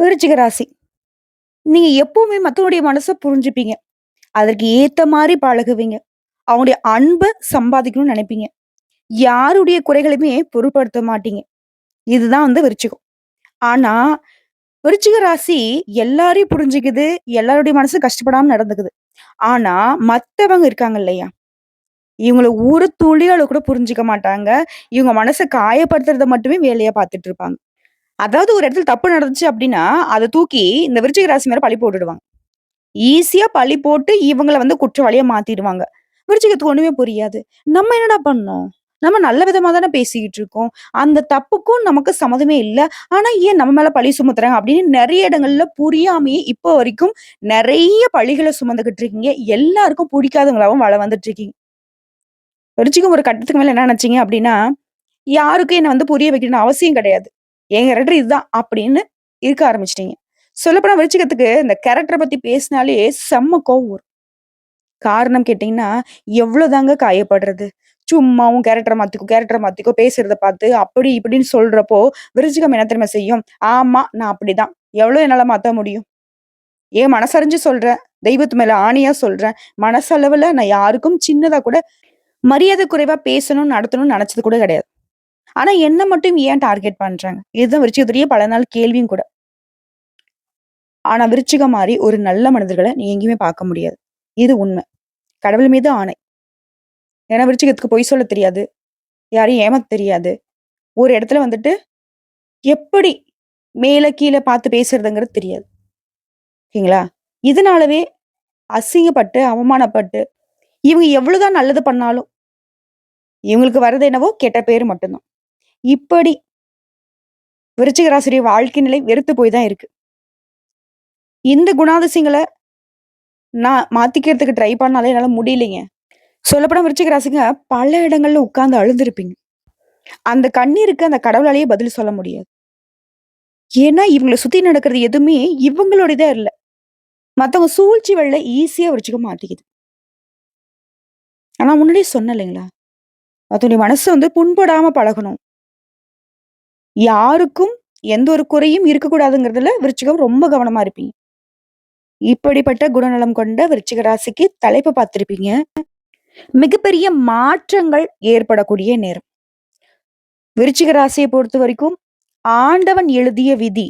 விருச்சிக ராசி. நீங்க எப்பவுமே மத்தவங்களுடைய மனச புரிஞ்சுப்பீங்க. அதற்கு ஏத்த மாரி பழகுவீங்க. அவங்களுடைய அன்ப சம்பாதிக்கணும்னு நெனைப்பீங்க. யாருடைய குறைகளுமே பொருட்படுத்த மாட்டீங்க. இதுதான் விருச்சிகம். ஆனா, விருச்சிக ராசி எல்லாரையும் புரிஞ்சுக்குது. எல்லாருடைய மனசும் கஷ்டப்படாம நடந்துக்குது. ஆனா, மத்தவங்க இருக்காங்க இல்லையா? இவங்கள ஒரு துளி அளவு கூட புரிஞ்சுக்க மாட்டாங்க. இவங்க மனச காயப்படுத்துறத மட்டுமே வேலையா பார்த்துட்டு இருப்பாங்க. அதாவது ஒரு இடத்துல தப்பு நடந்துச்சு அப்டின்னா, அத தூக்கி இந்த விருச்சிக ராசி மேல பழி போட்டுடுவாங்க. ஈஸியா பழி போட்டு இவங்கள குற்றவாளியா மாத்திடுவாங்க. விருச்சிகத்துக்கு ஒண்ணுமே புரியாது. நம்ம என்னடா பண்ணோம்? நம்ம நல்ல விதமா தானே பேசிக்கிட்டு இருக்கோம். அந்த தப்புக்கும் நமக்கு சம்மதமே இல்ல. ஆனா ஏன் நம்ம மேல பழி சுமத்துறாங்க? அப்படின்னு நெறைய இடங்கள்ல புரியாமயே இப்போ வரைக்கும் நெறைய பழிகள சுமந்துகிட்டு இருக்கீங்க. எல்லாருக்கும் புடிக்காதவங்களாவும் வந்துட்டு இருக்கீங்க. விருச்சிகம் ஒரு கட்டத்துக்கு மேல என்ன நெனச்சீங்க அப்படின்னா, யாருக்கும் என்ன புரிய வைக்கணும்னு அவசியம் கிடையாது. என் கேரக்டர் இதுதான் அப்படின்னு இருக்க ஆரம்பிச்சுட்டீங்க. சொல்லப்போனா விருச்சிகத்துக்கு இந்த கேரக்டர பத்தி பேசினாலே செம்ம கோவம் வரும். காரணம் கேட்டீங்கன்னா, எவ்வளோதாங்க காயப்படுறது? சும்மா உன் கேரக்டர மாத்திக்கோ பேசுறத பார்த்து அப்படி இப்படின்னு சொல்றப்போ, விருச்சிகம் என்ன தெரியுமா செய்யும்? ஆமா நான் அப்படிதான். எவ்வளோ என்னால மாத்த முடியும்? ஏன் மனசறிஞ்சு சொல்றேன். தெய்வத்து மேல ஆணையா சொல்றேன். மனசளவுல நான் யாருக்கும் சின்னதா கூட மரியாதை குறைவா பேசணும், நடத்தணும்னு நெனச்சது கூட கிடையாது. ஆனா என்ன மட்டும் ஏன் டார்கெட் பண்றாங்க? இதுதான் விருச்சிகத்துடைய பல நாள் கேள்வியும் கூட. ஆனா விருச்சிகம் மாரி ஒரு நல்ல மனிதர்கள நீ எங்கேயுமே பார்க்க முடியாது. இது உண்மை. கடவுள் மீது ஆணை. ஏன்னா விருச்சிகத்துக்கு பொய் சொல்ல தெரியாது. யாரையும் ஏமாத்த தெரியாது. ஒரு இடத்துல எப்படி மேல கீழ பார்த்து பேசுறதுங்கிறது தெரியாது. ஓகேங்களா? இதனாலவே அசிங்கப்பட்டு, அவமானப்பட்டு, இவங்க எவ்வளவுதான் நல்லது பண்ணாலும், இவங்களுக்கு வர்றது என்னவோ கெட்ட பேரு மட்டும் தான். இப்படி விருச்சிக ராசியுடைய வாழ்க்கை நிலை வெறுத்து போய் தான் இருக்கு. இந்த குணாதிசயங்கள நான் மாத்திக்கிறதுக்கு ட்ரை பண்ணாலே என்னால முடியலைங்க. சொல்லப்போனா விருச்சிக ராசிங்க பல இடங்கள்ல உட்கார்ந்து அழுந்திருப்பீங்க. அந்த கண்ணீருக்கு அந்த கடவுளாலேயே பதில் சொல்ல முடியாது. ஏன்னா, இவங்கள சுத்தி நடக்கிறது எதுவுமே இவங்களோடதா இல்ல. மத்தவங்க சூழ்ச்சி வலைல ஈஸியா விருச்சிக மாட்டிக்குது. ஆனா முன்னாடியே சொன்னேன் இல்லைங்களா? அதோடைய மனச புண்படாம பழகணும். யாருக்கும் எந்த ஒரு குறையும் இருக்கக்கூடாதுங்கிறதுல விருச்சிகம் ரொம்ப கவனமா இருப்பீங்க. இப்படிப்பட்ட குணநலம் கொண்ட விருச்சிக ராசிக்கு தலைப்பு பார்த்திருப்பீங்க. மிகப்பெரிய மாற்றங்கள் ஏற்படக்கூடிய நேரம். விருச்சிக ராசியை பொறுத்தவரைக்கும் ஆண்டவன் எழுதிய விதி.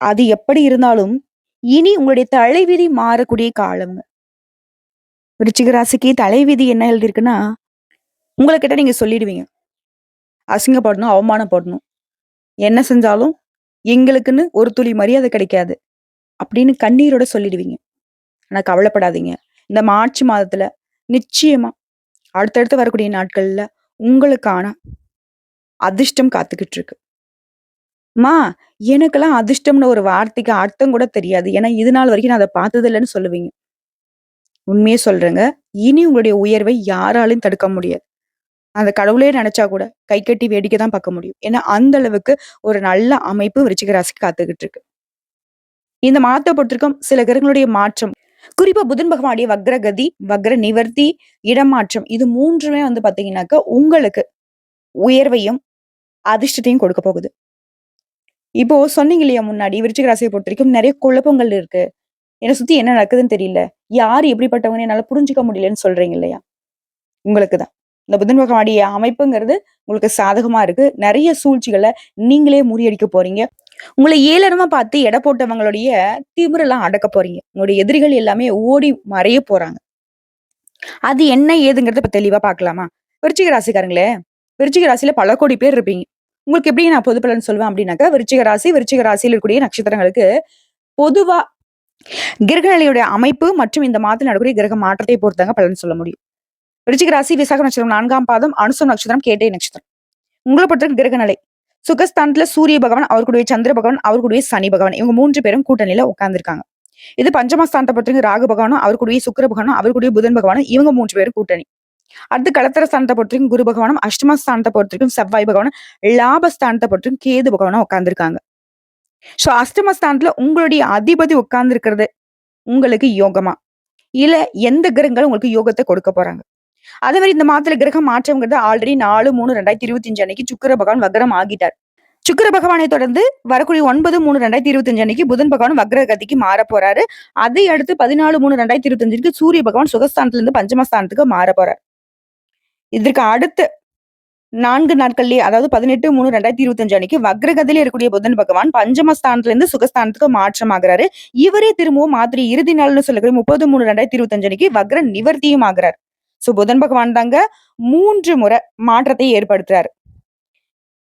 அது எப்படி இருந்தாலும், இனி உங்களுடைய தலைவிதி மாறக்கூடிய காலம்ங்க. விருச்சிக ராசிக்கு தலைவிதி என்ன எழுதியிருக்குன்னா, உங்கள கேட்டா நீங்க சொல்லிடுவீங்க. அசிங்கப்படணும், அவமானப்படணும். என்ன செஞ்சாலும் எங்களுக்குன்னு ஒரு துளி மரியாதை கிடைக்காது. அப்படின்னு கண்ணீரோட சொல்லிடுவீங்க. ஆனா கவலைப்படாதீங்க. இந்த மார்ச் மாதத்துல நிச்சயமா அடுத்தடுத்து வரக்கூடிய நாட்கள்ல உங்களுக்கான அதிர்ஷ்டம் காத்துக்கிட்டு இருக்கு. "அம்மா, எனக்கெல்லாம் அதிர்ஷ்டம்னு ஒரு வார்த்தைக்கு அர்த்தம் கூட தெரியாது. ஏன்னா இது நாள் வரைக்கும் நான் அத பார்த்தது இல்லன்னு" சொல்லுவீங்க. உண்மையே சொல்றேங்க. இனி உங்களுடைய உயர்வை யாராலயும் தடுக்க முடியாது. அந்த கடவுளே நெனச்சா கூட கை கட்டி வேடிக்கை தான் பார்க்க முடியும். ஏன்னா அந்த அளவுக்கு ஒரு நல்ல அமைப்பு விருச்சிக ராசிக்கு காத்துக்கிட்டு இருக்கு. இந்த மாதத்த பொறுத்திருக்கும் சில கிரகங்களுடைய மாற்றம். குறிப்பா புதன் பகவானுடைய வக்ரகதி, வக்ர நிவர்த்தி, இடமாற்றம் இது 3மே பார்த்தீங்கன்னாக்க, உங்களுக்கு உயர்வையும், அதிர்ஷ்டத்தையும் கொடுக்க போகுது. இப்போ சொன்னீங்க இல்லையா முன்னாடி, விருச்சிக ராசிய பொறுத்தவரைக்கும் நெறைய குழப்பங்கள் இருக்கு. என்ன சுத்தி என்ன நடக்குதுன்னு தெரியல. யார் எப்படிப்பட்டவங்கன்னு என்னால புரிஞ்சுக்க முடியலன்னு சொல்றீங்க இல்லையா? உங்களுக்கு தான். இந்த புதன் பகவானுடைய அமைப்புங்கிறது உங்களுக்கு சாதகமா இருக்கு. நெறைய சூழ்ச்சிகள நீங்களே முறியடிக்க போறீங்க. உங்கள ஏளனமா பார்த்து எடை போட்டவங்களுடைய திமிரெல்லாம் அடக்க போறீங்க. உங்களுடைய எதிரிகள் எல்லாமே ஓடி மறைய போறாங்க. அது என்ன ஏதுங்கிறத இப்ப தெளிவா பார்க்கலாமா? விருச்சிக ராசிக்காரங்களே, விருச்சிக ராசியில பல கோடி பேர் இருப்பீங்க. உங்களுக்கு எப்படி நான் பொது பலன் சொல்லுவேன் அப்படின்னாக்கா, விருச்சிக ராசி, விருச்சிக ராசியில இருக்கக்கூடிய நட்சத்திரங்களுக்கு பொதுவா கிரகநிலையுடைய அமைப்பு மற்றும் இந்த மாதத்தில் நடக்கக்கூடிய கிரக மாற்றத்தை பொறுத்தாங்க பலன் சொல்ல முடியும். விருச்சிக ராசி, விசாக நட்சத்திரம் 4ஆம் பாதம், அனுசம் நட்சத்திரம், கேட்டை நட்சத்திரம். உங்கள பொறுத்தவரைக்கும் கிரகநிலை. சுகஸ்தானத்துல சூரிய பகவான், அவர் கூடவே சந்திர பகவான், அவர் கூடவே சனி பகவான். இவங்க 3 பேரும் கூட்டணியில உட்கார்ந்திருக்காங்க. இது பஞ்சமஸ்தானத்த பொறுத்தவரைக்கும் ராகு பகவானும், அவர் கூடவே சுக்கிர பகவானும், அவர் கூடவே புதன் பகவானும், இவங்க 3 பேரும் கூட்டணி. அடுத்து களத்திர ஸ்தானத்த பொறுத்தவரைக்கும் குரு பகவானும், அஷ்டமஸ்தானத்த பொறுத்தவரைக்கும் செவ்வாய் பகவானும், லாபஸ்தானத்த பொறுத்தவரைக்கும் கேது பகவானும் உட்கார்ந்திருக்காங்க. சோ அஷ்டமஸ்தானத்துல உங்களுடைய அதிபதி உட்கார்ந்து இருக்கிறது உங்களுக்கு யோகமா? இல்ல எந்த கிரகங்கள் உங்களுக்கு யோகத்த கொடுக்க போறாங்க? அதே மாரி இந்த மாதத்துல கிரக மாற்றம்ங்கிறது ஆல்ரெடி 4/3/2025 அன்னைக்கு சுக்கிர பகவான் வக்ரம் ஆகிட்டார். சுக்கிர பகவானை தொடர்ந்து வரக்கூடிய 9/3/2025 அன்னைக்கு புதன் பகவான் வக்ர கதிக்கு மாறப் போறாரு. அதை அடுத்து 14/3/2025க்கு சூரிய பகவான் சுகஸ்தானத்திலிருந்து பஞ்சமஸ்தானத்துக்கு மாறப் போறார். இதற்கு அடுத்து 4 நாட்கள்லயே அதாவது 18/3/2025 அன்னைக்கு வக்ரகதியில இருக்கக்கூடிய புதன் பகவான் பஞ்சமஸ்தானத்திலிருந்து சுகஸ்தானத்துக்கு மாற்றமாகுறாரு. இவரே திரும்பவும் மாத்திரை இறுதி நாள்னு சொல்லக்கூடிய 30/3/2025 அன்னைக்கு வக்ர நிவர்த்தியும் ஆகுறார். புதன் பகவான் தாங்க 3 முறை மாற்றத்தை ஏற்படுத்துறாரு.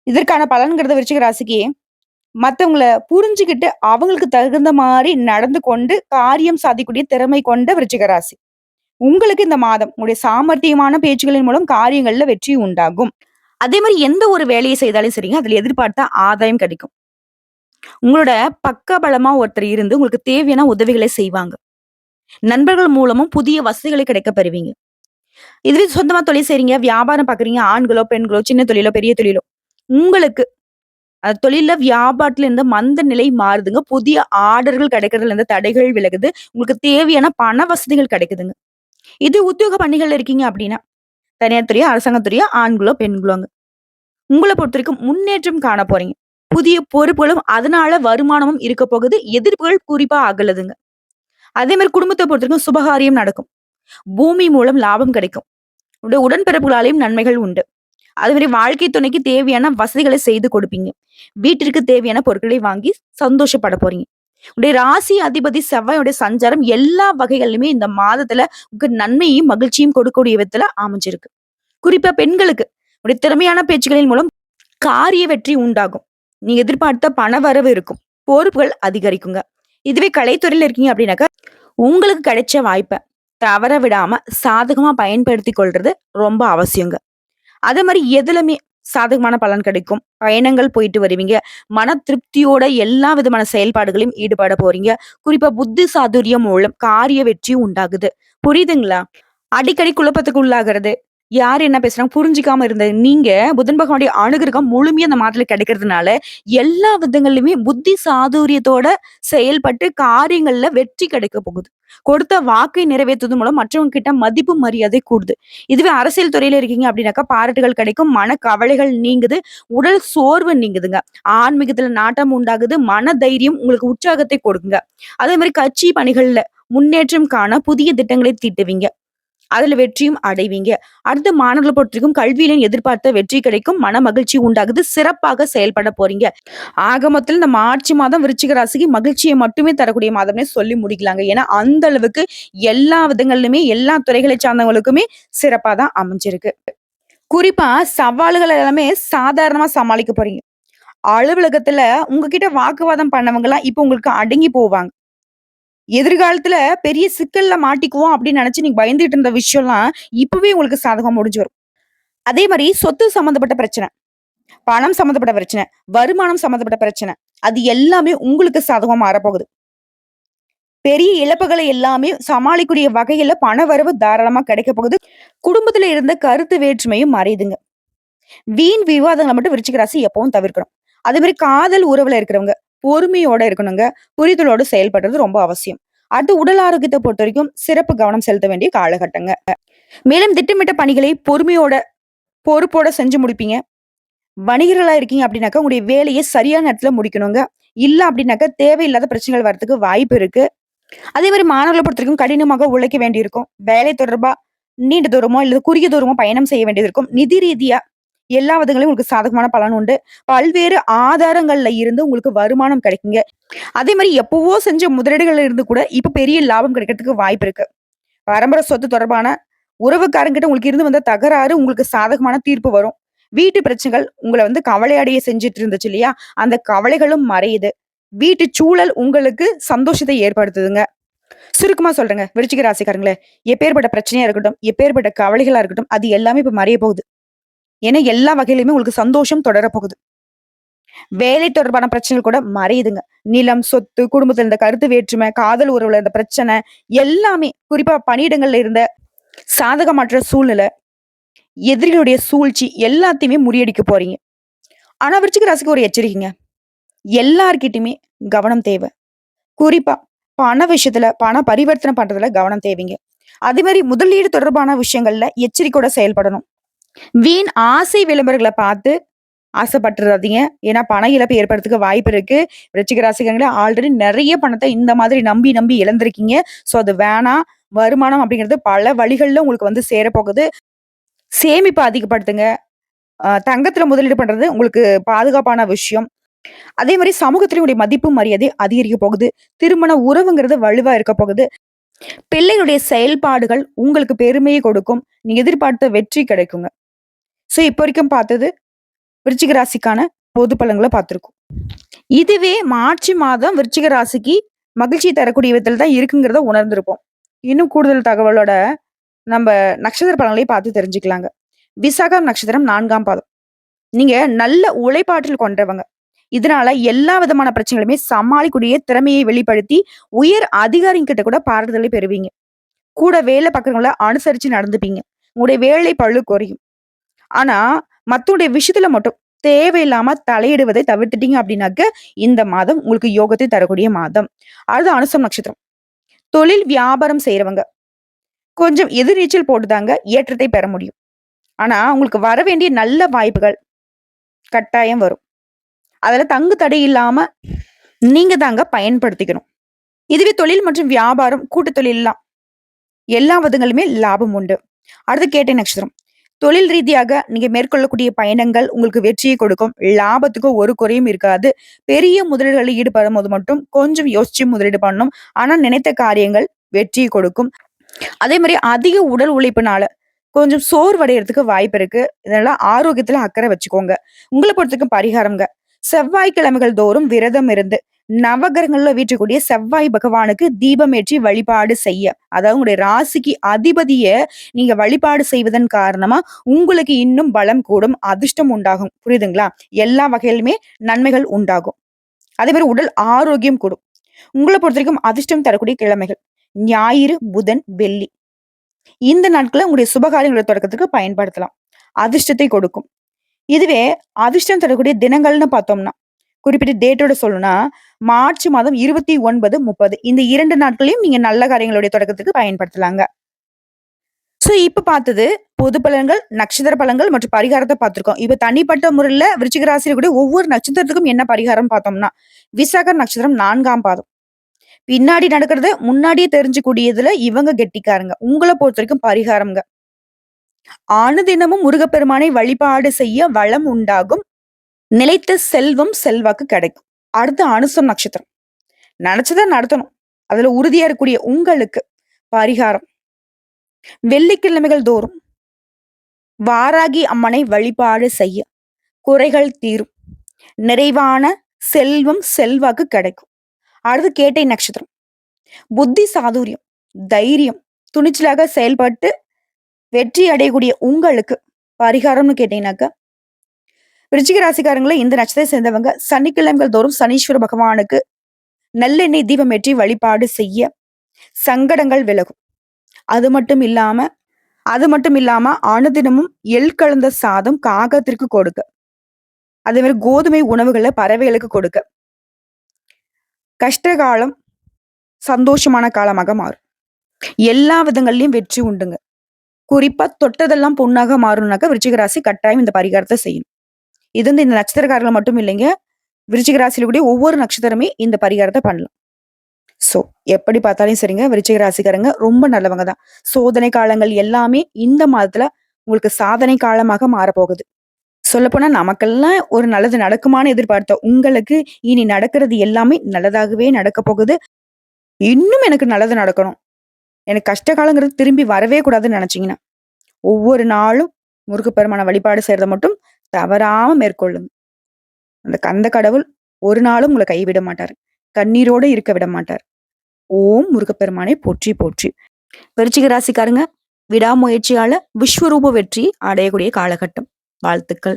இதற்கான பலன்கிறத விருச்சிக ராசிக்கு மத்தவங்கள புரிஞ்சுகிட்டு அவங்களுக்கு தகுந்த மாரி நடந்து கொண்டு காரியம் சாதிக்கக்கூடிய திறமை கொண்ட விருச்சிக ராசி. உங்களுக்கு இந்த மாதம் உங்களுடைய சாமர்த்தியமான பேச்சுகளின் மூலம் காரியங்கள்ல வெற்றி உண்டாகும். அதே மாரி எந்த ஒரு வேலையை செய்தாலும் சரிங்க, அதுல எதிர்பார்த்த ஆதாயம் கிடைக்கும். உங்களோட பக்கபலமா ஒருத்தர் இருந்து உங்களுக்கு தேவையான உதவிகளை செய்வாங்க. நண்பர்கள் மூலமும் புதிய வசதிகளை கிடைக்கப் பெறுவீங்க. இதுவே சொந்தமா தொழில் செய்றீங்க, வியாபாரம் பார்க்குறீங்க, ஆண்களோ, பெண்களோ, சின்ன தொழிலோ, பெரிய தொழிலோ, உங்களுக்கு தொழில்ல வியாபாரத்துல இருந்த மந்த நிலை மாறுதுங்க. புதிய ஆர்டர்கள் கிடைக்கிறதுல இருந்து தடைகள் விலகுது. உங்களுக்கு தேவையான பண வசதிகள் கிடைக்குதுங்க. இது உத்தியோக பணிகள்ல இருக்கீங்க அப்படின்னா, தனியார் துறையோ, அரசாங்கத் துறையோ, ஆண்களோ, பெண்களோங்க. உங்கள பொறுத்தவரைக்கும் முன்னேற்றம் காண போறீங்க. புதிய பொறுப்புகளும், அதனால வருமானமும் இருக்க போகுது. எதிர்ப்புகள் குறிப்பா அகலுதுங்க. அதே மாரி குடும்பத்த பொறுத்தவரைக்கும் சுபகாரியம் நடக்கும். பூமி மூலம் லாபம் கிடைக்கும். உங்களுடைய உடன்பிறப்புகளாலேயும் நன்மைகள் உண்டு. அது மாரி வாழ்க்கை துணைக்கு தேவையான வசதிகளை செய்து கொடுப்பீங்க. வீட்டிற்கு தேவையான பொருட்களை வாங்கி சந்தோஷப்பட போறீங்க. உடைய ராசி அதிபதி செவ்வாயோட சஞ்சாரம் எல்லா வகைகளிலுமே இந்த மாதத்துல உங்க நன்மையும் மகிழ்ச்சியும் கொடுக்கக்கூடிய விதத்துல அமைஞ்சிருக்கு. குறிப்பா பெண்களுக்கு உடைய திறமையான பேச்சுகளின் மூலம் காரிய வெற்றி உண்டாகும். நீங்க எதிர்பார்த்த பண வரவு இருக்கும். பொறுப்புகள் அதிகரிக்குங்க. இதுவே கலைத்துறையில இருக்கீங்க அப்படின்னாக்கா உங்களுக்கு கிடைச்ச வாய்ப்பை தவற விடாம சாதகமா பயன்படுத்தி கொள்றது ரொம்ப அவசியங்க. அதே மாரி எதுலயுமே சாதகமான பலன் கிடைக்கும். பயணங்கள் போயிட்டு வருவீங்க. மன திருப்தியோட எல்லா விதமான செயல்பாடுகளையும் ஈடுபட போறீங்க. குறிப்பா புத்தி சாதுரியம் மூலம் காரிய வெற்றி உண்டாகுது. புரியுதுங்களா? அடிக்கடி குழப்பத்துக்கு உள்ளாகிறது. யார் என்ன பேசுறாங்க புரிஞ்சுக்காம இருந்தது. நீங்க புதன் பகவானுடைய அனுகிரகம் முழுமையா அந்த மாதத்துல கிடைக்கிறதுனால, எல்லா விதங்களிலுமே புத்தி சாதுரியத்தோட செயல்பட்டு காரியங்கள்ல வெற்றி கிடைக்க போகுது. கொடுத்த வாக்கை நிறைவேற்றுவது மூலம் மற்றவங்க கிட்ட மதிப்பு மரியாதை கூடுது. இதுவே அரசியல் துறையில இருக்கீங்க அப்படின்னாக்கா பாராட்டுகள் கிடைக்கும். மன கவலைகள் நீங்குது. உடல் சோர்வு நீங்குதுங்க. ஆன்மீகத்துல நாட்டம் உண்டாகுது. மன தைரியம் உங்களுக்கு உற்சாகத்தை கொடுக்குங்க. அதே மாதிரி கட்சி பணிகள்ல முன்னேற்றம் காண புதிய திட்டங்களை தீட்டுவீங்க. அதுல வெற்றியும் அடைவீங்க. அடுத்த மாணவர்களை பொறுத்தவரைக்கும் கல்வியிலும் எதிர்பார்த்த வெற்றி கிடைக்கும். மன மகிழ்ச்சி உண்டாகுது. சிறப்பாக செயல்பட போறீங்க. ஆக மொத்தத்துல இந்த மார்ச் மாதம் விருச்சிக ராசிக்கு மகிழ்ச்சியை மட்டுமே தரக்கூடிய மாதம்னே சொல்லி முடிக்கலாங்க. ஏன்னா அந்த அளவுக்கு எல்லா விதங்களிலுமே எல்லா துறைகளை சார்ந்தவங்களுக்குமே சிறப்பா தான் அமைஞ்சிருக்கு. குறிப்பா சவால்கள் எல்லாமே சாதாரணமா சமாளிக்க போறீங்க. அலுவலகத்துல உங்ககிட்ட வாக்குவாதம் பண்ணவங்க எல்லாம் இப்ப உங்களுக்கு அடங்கி போவாங்க. எதிர்காலத்துல பெரிய சிக்கல்ல மாட்டிக்குவோம் அப்படின்னு நினைச்சு நீங்க பயந்துட்டு இருந்த விஷயம்லாம் இப்பவே உங்களுக்கு சாதகம் முடிஞ்சு வரும். அதே மாதிரி சொத்து சம்பந்தப்பட்ட பிரச்சனை, பணம் சம்பந்தப்பட்ட பிரச்சனை, வருமானம் சம்பந்தப்பட்ட பிரச்சனை, அது எல்லாமே உங்களுக்கு சாதகம் மாறப்போகுது. பெரிய இழப்புகளை எல்லாமே சமாளிக்கூடிய வகையில பண வரவு தாராளமா கிடைக்க போகுது. குடும்பத்துல இருந்த கருத்து வேற்றுமையும் மறையுதுங்க. வீண் விவாதங்களை மட்டும் விருச்சிக ராசி எப்பவும் தவிர்க்கணும். அதே மாதிரி காதல் உறவுல இருக்கிறவங்க பொறுமையோட இருக்கணுங்க. புரிதலோட செயல்படுறது ரொம்ப அவசியம். அடுத்து உடல் ஆரோக்கியத்தை பொறுத்த வரைக்கும் சிறப்பு கவனம் செலுத்த வேண்டிய காலகட்டங்க. மேலும் திட்டமிட்ட பணிகளை பொறுமையோட பொறுப்போட செஞ்சு முடிப்பீங்க. வணிகர்களா இருக்கீங்க அப்படின்னாக்கா உங்களுடைய வேலையை சரியான நேரத்துல முடிக்கணுங்க. இல்ல அப்படின்னாக்கா தேவையில்லாத பிரச்சனைகள் வர்றதுக்கு வாய்ப்பு இருக்கு. அதே மாதிரி மாணவர்களை பொறுத்த வரைக்கும் கடினமாக உழைக்க வேண்டியிருக்கும். வேலை தொடர்பா நீண்ட தூரமோ இல்ல குறுகிய தூரமோ பயணம் செய்ய வேண்டியது இருக்கும். நிதி ரீதியா எல்லா விதங்களையும் உங்களுக்கு சாதகமான பலன் உண்டு. பல்வேறு ஆதாரங்கள்ல இருந்து உங்களுக்கு வருமானம் கிடைக்குங்க. அதே மாதிரி எப்பவோ செஞ்ச முதலீடுகள்ல இருந்து கூட இப்ப பெரிய லாபம் கிடைக்கிறதுக்கு வாய்ப்பு இருக்கு. பரம்பரை சொத்து தொடர்பான உறவுக்காரங்கிட்ட உங்களுக்கு இருந்து வந்த தகராறு உங்களுக்கு சாதகமான தீர்ப்பு வரும். வீட்டு பிரச்சனைகள் உங்களை கவலை அடைய செஞ்சுட்டு இருந்துச்சு இல்லையா? அந்த கவலைகளும் மறையுது. வீட்டு சூழல் உங்களுக்கு சந்தோஷத்தை ஏற்படுத்துதுங்க. சுருக்கமா சொல்றேங்க விருச்சிக ராசிக்காரங்களே, எப்பேற்பட்ட பிரச்சனையா இருக்கட்டும், எப்பேற்பட்ட கவலைகளா இருக்கட்டும், அது எல்லாமே இப்ப மறைய போகுது. ஏன்னா எல்லா வகையிலுமே உங்களுக்கு சந்தோஷம் தொடரப்போகுது. வேலை தொடர்பான பிரச்சனைகள் கூட மறையுதுங்க. நிலம், சொத்து, குடும்பத்துல இருந்த கருத்து வேற்றுமை, காதல் உறவுல இருந்த பிரச்சனை எல்லாமே குறிப்பா பணியிடங்கள்ல இருந்த சாதகமற்ற சூழ்நிலை, எதிரிகளுடைய சூழ்ச்சி எல்லாத்தையுமே முறியடிக்க போறீங்க. ஆனா விருச்சிக ராசிக்கு ஒரு எச்சரிக்கைங்க. எல்லார்கிட்டயுமே கவனம் தேவை. குறிப்பா பண விஷயத்துல பண பரிவர்த்தனை பண்றதுல கவனம் தேவைங்க. அதே மாதிரி முதலீடு தொடர்பான விஷயங்கள்ல எச்சரிக்கையோட செயல்படணும். வீண் ஆசை விளம்பரங்களை பார்த்து ஆசைப்பட்டுறாதீங்க. ஏன்னா பண இழப்பு ஏற்படுறதுக்கு வாய்ப்பு இருக்கு. விருச்சிக ராசிக்காரங்களே ஆல்ரெடி நெறைய பணத்த இந்த மாதிரி நம்பி, நம்பி இழந்திருக்கீங்க. ஸோ அது வேணாம். வருமானம் அப்படிங்கிறது பல வழிகள்ல உங்களுக்கு வந்து சேரப்போகுது. சேமிப்ப அதிகப்படுத்துங்க. தங்கத்துல முதலீடு பண்றது உங்களுக்கு பாதுகாப்பான விஷயம். அதே மாரி சமூகத்தில உங்களுடைய மதிப்பு, மரியாதை அதிகரிக்க போகுது. திருமண உறவுங்கிறது வலுவா இருக்க போகுது. பிள்ளைகளுடைய செயல்பாடுகள் உங்களுக்கு பெருமையை கொடுக்கும். நீங்க எதிர்பார்த்த வெற்றி கிடைக்குங்க. ஸோ இப்ப வரைக்கும் பார்த்தது விருச்சிக ராசிக்கான பொது பலன்கள பார்த்திருக்கோம். இதுவே மார்ச் மாதம் விருச்சிக ராசிக்கு மகிழ்ச்சி தரக்கூடிய விதத்துல தான் இருக்குங்கிறத உணர்ந்திருப்போம். இன்னும் கூடுதல் தகவலோட நம்ப நட்சத்திர பலன்களையும் பார்த்து தெரிஞ்சுக்கலாங்க. விசாகம் நட்சத்திரம் 4ஆம் பாதம். நீங்க நல்ல உழைப்பாற்றல் கொண்டவங்க. இதனால எல்லா விதமான பிரச்சனைகளுமே சமாளிக்கக்கூடிய திறமையை வெளிப்படுத்தி, உயர் அதிகாரிங்கிட்ட கூட பாராட்டுதலை பெறுவீங்க. கூட வேலை பார்க்கிறவங்கள அனுசரிச்சு நடந்துப்பீங்க. உங்களுடைய வேலை பளு குறையும். ஆனா, மத்தவங்களுடைய விஷயத்துல மட்டும் தேவையில்லாம தலையிடுவதை தவிர்த்துட்டீங்க அப்படின்னாக்க, இந்த மாதம் உங்களுக்கு யோகத்தை தரக்கூடிய மாதம். அடுத்து அனுசம் நட்சத்திரம். தொழில், வியாபாரம் செய்றவங்க கொஞ்சம் எதிர்நீச்சல் போட்டுதாங்க ஏற்றத்தை பெற முடியும். ஆனா, உங்களுக்கு வர வேண்டிய நல்ல வாய்ப்புகள் கட்டாயம் வரும். அதுல தங்கு தடை இல்லாம நீங்க தாங்க பயன்படுத்திக்கணும். இதுவே தொழில் மற்றும் வியாபாரம், கூட்டு தொழில்லாம் எல்லா விதங்களுமே லாபம் உண்டு. அடுத்து கேட்டை நட்சத்திரம். தொழில் ரீதியாக நீங்க மேற்கொள்ளக்கூடிய பயணங்கள் உங்களுக்கு வெற்றியை கொடுக்கும். லாபத்துக்கு ஒரு குறையும் இருக்காது. பெரிய முதலீடுகளில் ஈடுபடும்போது மட்டும் கொஞ்சம் யோசிச்சு முதலீடு பண்ணணும். ஆனா நினைத்த காரியங்கள் வெற்றியை கொடுக்கும். அதே மாரி அதிக உடல் உழைப்புனால கொஞ்சம் சோர்வடையறதுக்கு வாய்ப்பு இருக்கு. இதனால ஆரோக்கியத்துல அக்கறை வச்சுக்கோங்க. உங்கள பொறுத்தவரைக்கும் பரிகாரம்ங்க. செவ்வாய்க்கிழமைகள் தோறும் விரதம் இருந்து நவகிரகங்கள்ல வீற்றக்கூடிய செவ்வாய் பகவானுக்கு தீபம் ஏற்றி வழிபாடு செய்ய, அதாவது உங்களுடைய ராசிக்கு அதிபதிய நீங்க வழிபாடு செய்வதன் காரணமா உங்களுக்கு இன்னும் பலம் கூடும், அதிர்ஷ்டம் உண்டாகும். புரியுதுங்களா? எல்லா வகையிலுமே நன்மைகள் உண்டாகும். அதே மாதிரி உடல் ஆரோக்கியம் கூடும். உங்கள பொறுத்தவரைக்கும் அதிர்ஷ்டம் தரக்கூடிய கிழமைகள் ஞாயிறு, புதன், வெள்ளி. இந்த நாட்கள உங்களுடைய சுபகாரியங்களோட தொடக்கத்துக்கு பயன்படுத்தலாம். அதிர்ஷ்டத்தை கொடுக்கும். இதுவே அதிர்ஷ்டம் தரக்கூடிய தினங்கள்னு பார்த்தோம்னா, குறிப்பிட்ட டேட்டோட சொல்லணும்னா, மார்ச் மாதம் 29, 30 இந்த 2 நாட்களையும் நீங்க நல்ல காரியங்களுடைய தொடக்கத்துக்கு பயன்படுத்தலாங்க. சோ இப்ப பார்த்தது பொது பலன்கள், நட்சத்திர பலன்கள் மற்றும் பரிகாரத்த பார்த்திருக்கோம். இப்ப தனிப்பட்ட முறையில விருச்சிக ராசியில கூடிய ஒவ்வொரு நட்சத்திரத்துக்கும் என்ன பரிகாரம் பார்த்தோம்னா, விசாக நட்சத்திரம் 4ஆம் பாதம். பின்னாடி நடக்கிறத முன்னாடியே தெரிஞ்சுக்கூடியதுல இவங்க கெட்டிக்காரங்க. உங்கள பொறுத்தவரைக்கும் பரிகாரம்ங்க. அனுதினமும் முருகப்பெருமானை வழிபாடு செய்ய வளம் உண்டாகும். நிலைத்த செல்வம், செல்வாக்கு கிடைக்கும். அடுத்து அனுசம் நட்சத்திரம். நினைச்சத நடத்தணும். அதுல உறுதியா இருக்கக்கூடிய உங்களுக்கு பரிகாரம். வெள்ளிக்கிழமைகள் தோறும் வாராகி அம்மனை வழிபாடு செய்ய குறைகள் தீரும். நிறைவான செல்வம், செல்வாக்கு கிடைக்கும். அடுத்து கேட்டை நட்சத்திரம். புத்தி சாதுரியம், தைரியம், துணிச்சலாக செயல்பட்டு வெற்றி அடையக்கூடிய உங்களுக்கு பரிகாரம்னு கேட்டீங்கன்னாக்க, விருச்சிக ராசிக்காரங்கள இந்த நட்சத்திரத்தை சேர்ந்தவங்க சனிக்கிழமைகள் தோறும் சனீஸ்வர பகவானுக்கு நல்லெண்ணெய் தீபம் ஏற்றி வழிபாடு செய்ய சங்கடங்கள் விலகும். அது மட்டும் இல்லாம அது மட்டும் இல்லாம அனுதினமும் எள் கலந்த சாதம் காகத்திற்கு கொடுக்க. அதே மாதிரி கோதுமை உணவுகளை பறவைகளுக்கு கொடுக்க. கஷ்ட காலம் சந்தோஷமான காலமாக மாறும். எல்லா விதங்கள்லயும் வெற்றி உண்டுங்க. குறிப்பா தொட்டதெல்லாம் பொண்ணாக மாறணும்னாக்க விருச்சிக ராசி கட்டாயம் இந்த பரிகாரத்தை செய்யணும். இது வந்து இந்த நட்சத்திரக்காரர்கள் மட்டும் இல்லைங்க. விருச்சிக ராசியில கூடிய ஒவ்வொரு நட்சத்திரமே இந்த பரிகாரத்தை பண்ணலாம். சோ எப்படி பார்த்தாலும் சரிங்க, விருச்சிக ராசிக்காரங்க ரொம்ப நல்லவங்க தான். சோதனை காலங்கள் எல்லாமே இந்த மாதத்துல உங்களுக்கு சாதனை காலமாக மாறப்போகுது. சொல்லப்போனா நமக்கெல்லாம் ஒரு நல்லது நடக்குமான்னு எதிர்பார்த்த உங்களுக்கு இனி நடக்கிறது எல்லாமே நல்லதாகவே நடக்க போகுது. இன்னும் எனக்கு நல்லது நடக்கணும். எனக்கு கஷ்ட காலங்கிறது திரும்பி வரவே கூடாதுன்னு நினைச்சீங்கன்னா, ஒவ்வொரு நாளும் முருகப்பெருமான வழிபாடு செய்யறத மட்டும் தவறாம மேற்கொள்ளுங்க. அந்த கந்த கடவுள் ஒரு நாளும் உங்களை கைவிட மாட்டாரு. கண்ணீரோட இருக்க விட மாட்டார். ஓம் முருகப்பெருமானை போற்றி போற்றி. விருச்சிக ராசிக்காரங்க விடாமுயற்சியால விஸ்வரூப வெற்றி அடையக்கூடிய காலகட்டம். வாழ்த்துக்கள்.